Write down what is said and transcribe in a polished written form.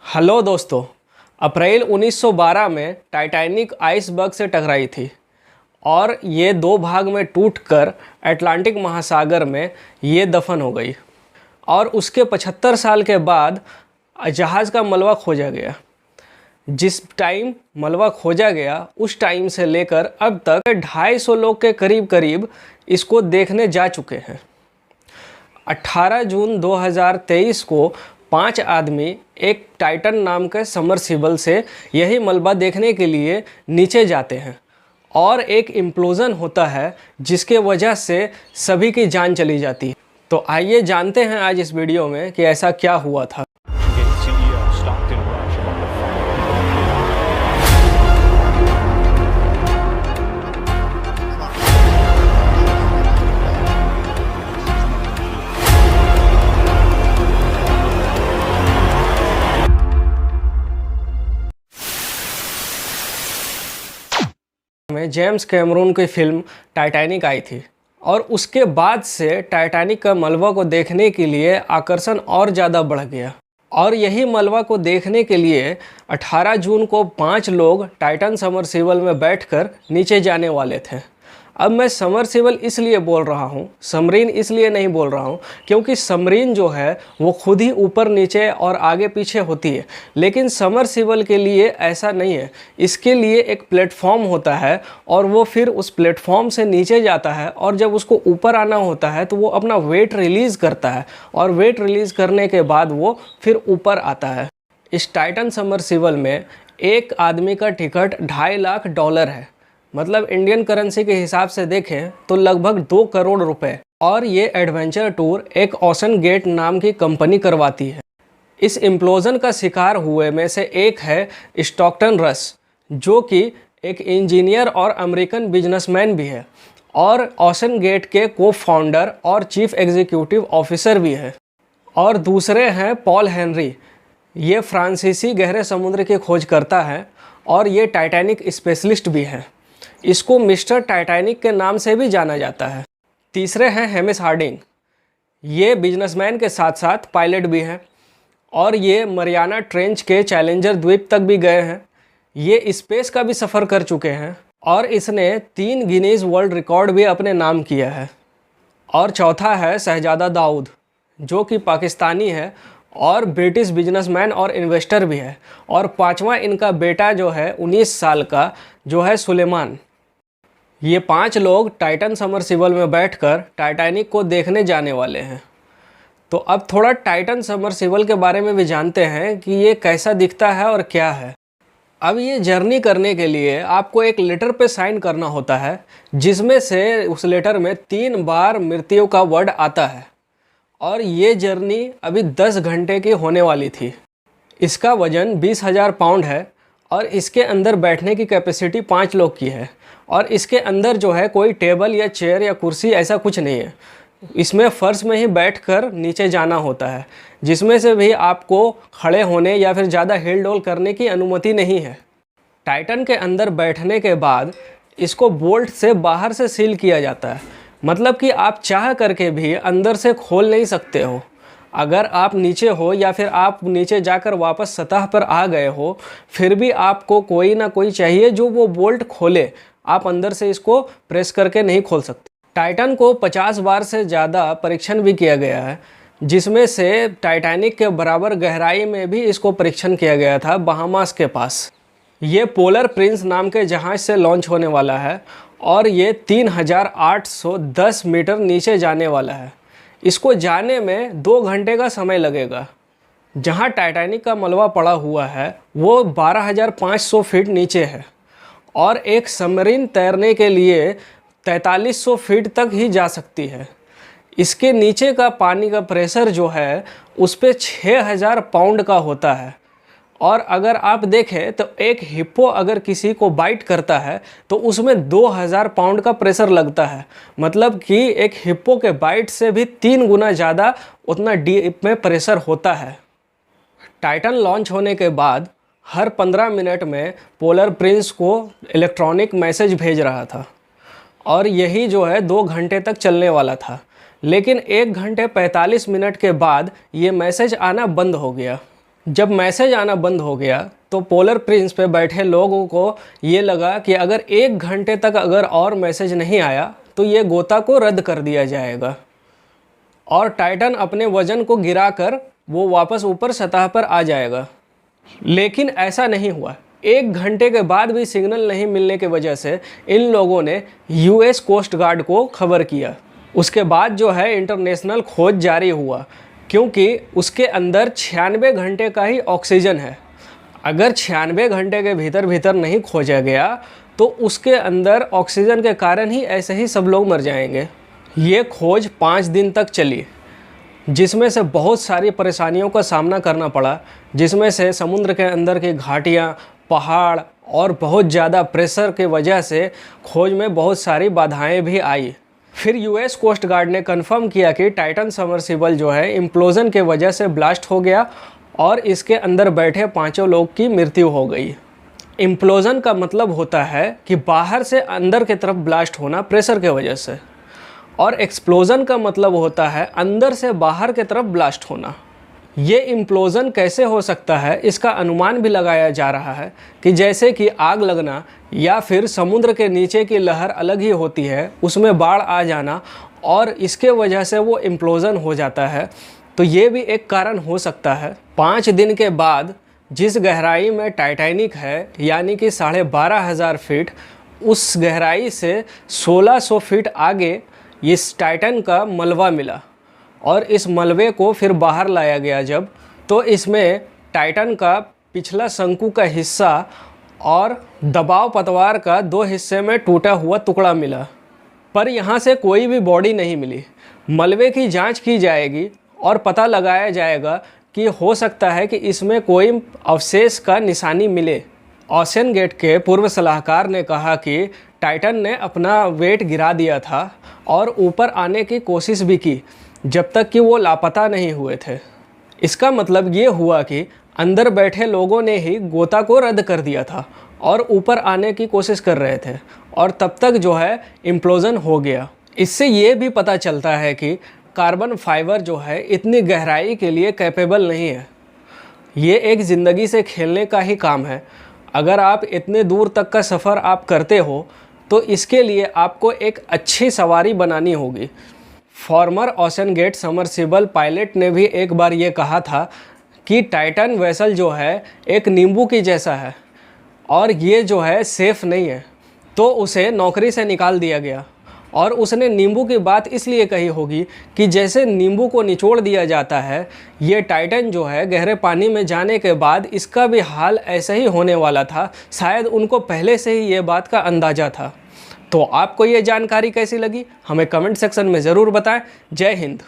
Hello दोस्तों। अप्रैल 1912 में Titanic iceberg से टकराई थी और ये दो भाग में टूटकर अटलांटिक महासागर में ये दफन हो गई और उसके 75 साल के बाद जहाज़ का मलबा खोजा गया। जिस टाइम मलबा खोजा गया उस टाइम से लेकर अब तक 250 लोग के करीब इसको देखने जा चुके हैं। 18 जून 2023 को 5 आदमी एक टाइटन नाम के समरसिबल से यही मलबा देखने के लिए नीचे जाते हैं और एक इम्प्लोजन होता है जिसके वजह से सभी की जान चली जाती है। तो आइए जानते हैं आज इस वीडियो में कि ऐसा क्या हुआ था। में जेम्स कैमरून की फिल्म टाइटैनिक आई थी और उसके बाद से टाइटैनिक का मलबा को देखने के लिए आकर्षण और ज़्यादा बढ़ गया और यही मलबा को देखने के लिए 18 जून को 5 लोग टाइटन समरसिबल में बैठकर नीचे जाने वाले थे। अब मैं समरसिबल इसलिए बोल रहा हूँ, सबमरीन इसलिए नहीं बोल रहा हूँ क्योंकि सबमरीन जो है वो खुद ही ऊपर नीचे और आगे पीछे होती है, लेकिन समरसिबल के लिए ऐसा नहीं है। इसके लिए एक प्लेटफॉर्म होता है और वो फिर उस प्लेटफॉर्म से नीचे जाता है और जब उसको ऊपर आना होता है तो वो अपना वेट रिलीज़ करता है और वेट रिलीज़ करने के बाद वो फिर ऊपर आता है। इस टाइटन समरसिबल में एक आदमी का टिकट $2.5 लाख है, मतलब इंडियन करेंसी के हिसाब से देखें तो लगभग 2 करोड़ रुपए। और ये एडवेंचर टूर एक ओशन गेट नाम की कंपनी करवाती है। इस इम्प्लोजन का शिकार हुए में से एक है स्टॉकटन रस, जो कि एक इंजीनियर और अमेरिकन बिजनेसमैन भी है और ओशन गेट के को फाउंडर और चीफ एग्जीक्यूटिव ऑफिसर भी है। और दूसरे हैं पॉल हेनरी, ये फ्रांसीसी गहरे समुद्र की खोज करता है और ये टाइटैनिक स्पेशलिस्ट भी है। इसको मिस्टर टाइटैनिक के नाम से भी जाना जाता है। तीसरे हैं हेमिस हार्डिंग, ये बिजनेसमैन के साथ साथ पायलट भी हैं और ये मरियाना ट्रेंच के चैलेंजर द्वीप तक भी गए हैं। ये स्पेस का भी सफ़र कर चुके हैं और इसने 3 गिनीज वर्ल्ड रिकॉर्ड भी अपने नाम किया है। और चौथा है शहजादा दाऊद, जो कि पाकिस्तानी है और ब्रिटिश बिजनेसमैन और इन्वेस्टर भी है। और 5वां इनका बेटा जो है 19 साल का, जो है सुलेमान। ये 5 लोग टाइटन समरसिबल में बैठकर टाइटैनिक को देखने जाने वाले हैं। तो अब थोड़ा टाइटन समरसिबल के बारे में भी जानते हैं कि ये कैसा दिखता है और क्या है। अब ये जर्नी करने के लिए आपको एक लेटर पे साइन करना होता है, जिसमें से उस लेटर में 3 बार मृत्यु का वर्ड आता है। और ये जर्नी अभी 10 घंटे की होने वाली थी। इसका वज़न 20,000 पाउंड है और इसके अंदर बैठने की कैपेसिटी 5 लोग की है। और इसके अंदर जो है कोई टेबल या चेयर या कुर्सी ऐसा कुछ नहीं है। इसमें फ़र्श में ही बैठकर नीचे जाना होता है, जिसमें से भी आपको खड़े होने या फिर ज़्यादा हिल डोल करने की अनुमति नहीं है। टाइटन के अंदर बैठने के बाद इसको बोल्ट से बाहर से सील किया जाता है, मतलब कि आप चाह करके भी अंदर से खोल नहीं सकते हो। अगर आप नीचे हो या फिर आप नीचे जाकर वापस सतह पर आ गए हो, फिर भी आपको कोई ना कोई चाहिए जो वो बोल्ट खोले। आप अंदर से इसको प्रेस करके नहीं खोल सकते। टाइटन को 50 बार से ज़्यादा परीक्षण भी किया गया है, जिसमें से टाइटैनिक के बराबर गहराई में भी इसको परीक्षण किया गया था बहामास के पास। ये पोलर प्रिंस नाम के जहाज़ से लॉन्च होने वाला है और ये 3,810 मीटर नीचे जाने वाला है। इसको जाने में 2 घंटे का समय लगेगा। जहां टाइटैनिक का मलबा पड़ा हुआ है वो 12,500 फीट नीचे है और एक सबमरीन तैरने के लिए 4300 फीट तक ही जा सकती है। इसके नीचे का पानी का प्रेशर जो है उस पर 6,000 पाउंड का होता है। और अगर आप देखें तो एक हिप्पो अगर किसी को बाइट करता है तो उसमें 2,000 पाउंड का प्रेशर लगता है, मतलब कि एक हिप्पो के बाइट से भी 3 गुना ज़्यादा उतना डीप में प्रेशर होता है। टाइटन लॉन्च होने के बाद हर 15 मिनट में पोलर प्रिंस को इलेक्ट्रॉनिक मैसेज भेज रहा था और यही जो है 2 घंटे तक चलने वाला था। लेकिन 1 घंटे 45 मिनट के बाद ये मैसेज आना बंद हो गया। जब मैसेज आना बंद हो गया तो पोलर प्रिंस पे बैठे लोगों को ये लगा कि अगर 1 घंटे तक अगर और मैसेज नहीं आया तो ये गोता को रद्द कर दिया जाएगा और टाइटन अपने वजन को गिराकर वो वापस ऊपर सतह पर आ जाएगा। लेकिन ऐसा नहीं हुआ। 1 घंटे के बाद भी सिग्नल नहीं मिलने की वजह से इन लोगों ने यूएस कोस्ट गार्ड को खबर किया। उसके बाद जो है इंटरनेशनल खोज जारी हुआ, क्योंकि उसके अंदर 96 घंटे का ही ऑक्सीजन है। अगर 96 घंटे के भीतर भीतर नहीं खोजा गया तो उसके अंदर ऑक्सीजन के कारण ही ऐसे ही सब लोग मर जाएंगे। ये खोज 5 दिन तक चली, जिसमें से बहुत सारी परेशानियों का सामना करना पड़ा, जिसमें से समुद्र के अंदर की घाटियाँ, पहाड़ और बहुत ज़्यादा प्रेशर के वजह से खोज में बहुत सारी बाधाएं भी आई। फिर यूएस कोस्ट गार्ड ने कंफर्म किया कि टाइटन सबमर्सिबल जो है इम्प्लोजन के वजह से ब्लास्ट हो गया और इसके अंदर बैठे 5 लोग की मृत्यु हो गई। इम्प्लोजन का मतलब होता है कि बाहर से अंदर की तरफ ब्लास्ट होना प्रेशर के वजह से, और एक्सप्लोजन का मतलब होता है अंदर से बाहर की तरफ ब्लास्ट होना। ये इम्प्लोजन कैसे हो सकता है, इसका अनुमान भी लगाया जा रहा है कि जैसे कि आग लगना या फिर समुद्र के नीचे की लहर अलग ही होती है, उसमें बाढ़ आ जाना और इसके वजह से वो इम्प्लोजन हो जाता है, तो ये भी एक कारण हो सकता है। 5 दिन के बाद जिस गहराई में टाइटैनिक है, यानी कि 12,500 फीट, उस गहराई से 1600 फीट आगे इस टाइटन का मलबा मिला और इस मलबे को फिर बाहर लाया गया जब, तो इसमें टाइटन का पिछला शंकु का हिस्सा और दबाव पतवार का 2 हिस्से में टूटा हुआ टुकड़ा मिला, पर यहाँ से कोई भी बॉडी नहीं मिली। मलबे की जांच की जाएगी और पता लगाया जाएगा कि हो सकता है कि इसमें कोई अवशेष का निशानी मिले। ओशन गेट के पूर्व सलाहकार ने कहा कि टाइटन ने अपना वेट गिरा दिया था और ऊपर आने की कोशिश भी की जब तक कि वो लापता नहीं हुए थे। इसका मतलब ये हुआ कि अंदर बैठे लोगों ने ही गोता को रद्द कर दिया था और ऊपर आने की कोशिश कर रहे थे, और तब तक जो है इम्प्लोजन हो गया। इससे ये भी पता चलता है कि कार्बन फाइबर जो है इतनी गहराई के लिए कैपेबल नहीं है। ये एक ज़िंदगी से खेलने का ही काम है। अगर आप इतने दूर तक का सफ़र आप करते हो तो इसके लिए आपको एक अच्छी सवारी बनानी होगी। Former OceanGate submersible pilot ने भी एक बार ये कहा था कि टाइटन वेसल जो है एक नींबू की जैसा है और ये जो है सेफ़ नहीं है, तो उसे नौकरी से निकाल दिया गया। और उसने नींबू की बात इसलिए कही होगी कि जैसे नींबू को निचोड़ दिया जाता है, ये टाइटन जो है गहरे पानी में जाने के बाद इसका भी हाल ऐसा ही होने वाला था। शायद उनको पहले से ही ये बात का अंदाज़ा था। तो आपको ये जानकारी कैसी लगी हमें कमेंट सेक्शन में ज़रूर बताएं। जय हिंद।